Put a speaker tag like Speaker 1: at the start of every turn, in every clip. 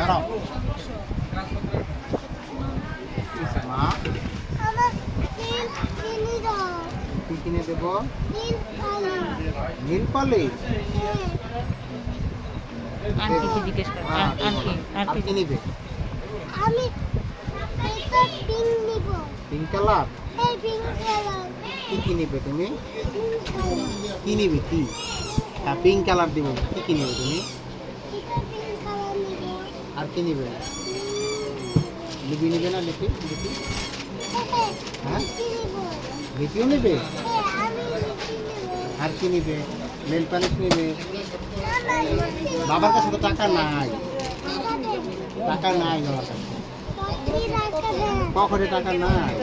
Speaker 1: দাঁড়াও মা কি কিনে দেবো নীল পালিশ
Speaker 2: আন্টিকে জিজ্ঞেস কর
Speaker 1: আর কি নিবে
Speaker 3: আমি এটা পিঙ্ক নিব
Speaker 1: পিঙ্ক কালার
Speaker 3: এই পিঙ্ক কালার
Speaker 1: কি নিবে তুমি কি নিবে কি হ্যাঁ পিঙ্ক কালার দিব কি নিবে তুমি
Speaker 3: এটা পিঙ্ক কালার নিব
Speaker 1: আর কি নিবে লিপি নিবে না লিপি লিপি হ্যাঁ
Speaker 3: কি নিব
Speaker 1: লিপিও নিবে
Speaker 3: আমি লিপি নিব
Speaker 1: আর কি নিবে নেল পালিশ নিবে
Speaker 3: না
Speaker 1: বাবার কাছে তো টাকা নাই টাকা নাই বাবার কাছে পকেটে টাকা নাই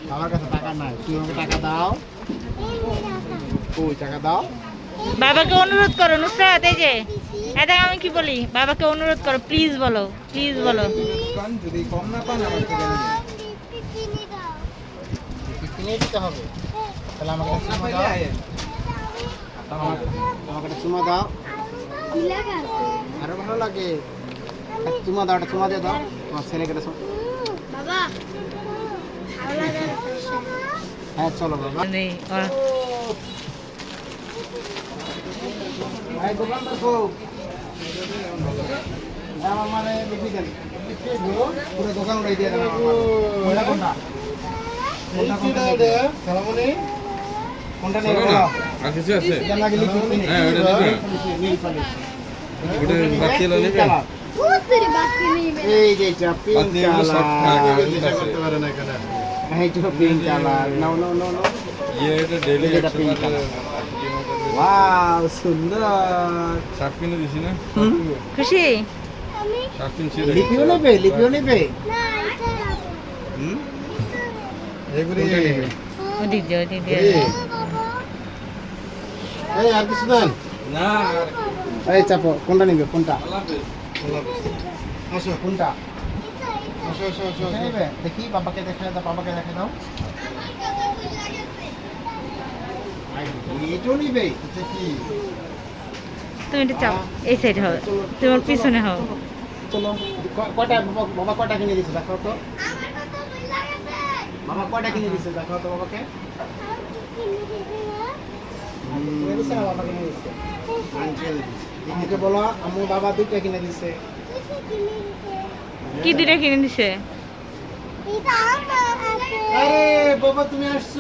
Speaker 1: বাবার কাছে টাকা নাই তুমি আমাকে টাকা দাও ওই টাকা দাও
Speaker 2: বাবাকে অনুরোধ করো নুসরাত এই যে এটা আমি কি বলি বাবাকে অনুরোধ করো প্লিজ বলো
Speaker 1: যদি কম না পান আমার থেকে কিনে দিতে হবে তাহলে আমাকে একটা চুমা দাও আমাকে একটা চুমা দাও আরো ভালো লাগে একটা চুমা দাও একটা চুমা দিয়ে দাও তোমার ছেলেকে একটা
Speaker 3: বাবা
Speaker 1: হ্যাঁ চলো বাবা ভাই দোকান দেখো আমার মানে লিখি দেন পুরো দোকান উড়াই দিয়ে দেন কোনটা কোনটা কোনটা সালামুনি কোনটা নেই বলো
Speaker 4: আর কিছু আছে
Speaker 1: এটা লাগে লিখি
Speaker 4: হ্যাঁ ওটা নেবে
Speaker 1: নীল পালিশ
Speaker 4: ওটা বাকি হলো নেবে
Speaker 3: পুত্রি বাকি নিবে
Speaker 1: এই যে এটা পিঙ্ক
Speaker 4: বাকি হলো সব
Speaker 1: কালার
Speaker 4: দিশা
Speaker 1: করতে পারে না এখানে এইটা পিঙ্ক কালার নাও নাও নাও নাও
Speaker 4: ইয়ে এটা ডেইলি
Speaker 1: এটা pink color। ওয়াও সুন্দর
Speaker 4: শার্ট কিনে দিছি না
Speaker 2: খুশি
Speaker 3: আমি
Speaker 4: শার্ট কিনছি
Speaker 1: লিপিও নেবে লিপিও নেবে
Speaker 3: না এটা
Speaker 1: হুম এগুলি
Speaker 2: ওদিক দিয়ে
Speaker 3: বাবা
Speaker 1: এই আর কিছু দেন
Speaker 4: না
Speaker 1: এই চাপো কোনটা নিবে কোনটা আসো কোনটা আসো আসো আসো নেবে দেখি বাবাকে দেখে দাও বাবাকে দেখে দাও এটাও নিবে এটা কি
Speaker 2: তুমি এটা চাও এই সাইড হও তোমার পিছনে হও
Speaker 1: চলো কয়টা বাবা কয়টা কিনে দিছে দেখো তো
Speaker 3: আমার কত ভুল লাগছে
Speaker 1: বাবা কয়টা কিনে দিছে দেখো তো বাবাকে
Speaker 3: কিনে দিবে না
Speaker 1: কিনে দিছে না বাবা কিনে দিছে আমাকে বলো আমার বাবা দুইটা কিনে দিছে
Speaker 2: কি দুইটা কিনে দিছে
Speaker 3: এটা আমার আছে
Speaker 1: আরে বাবা তুমি আসছো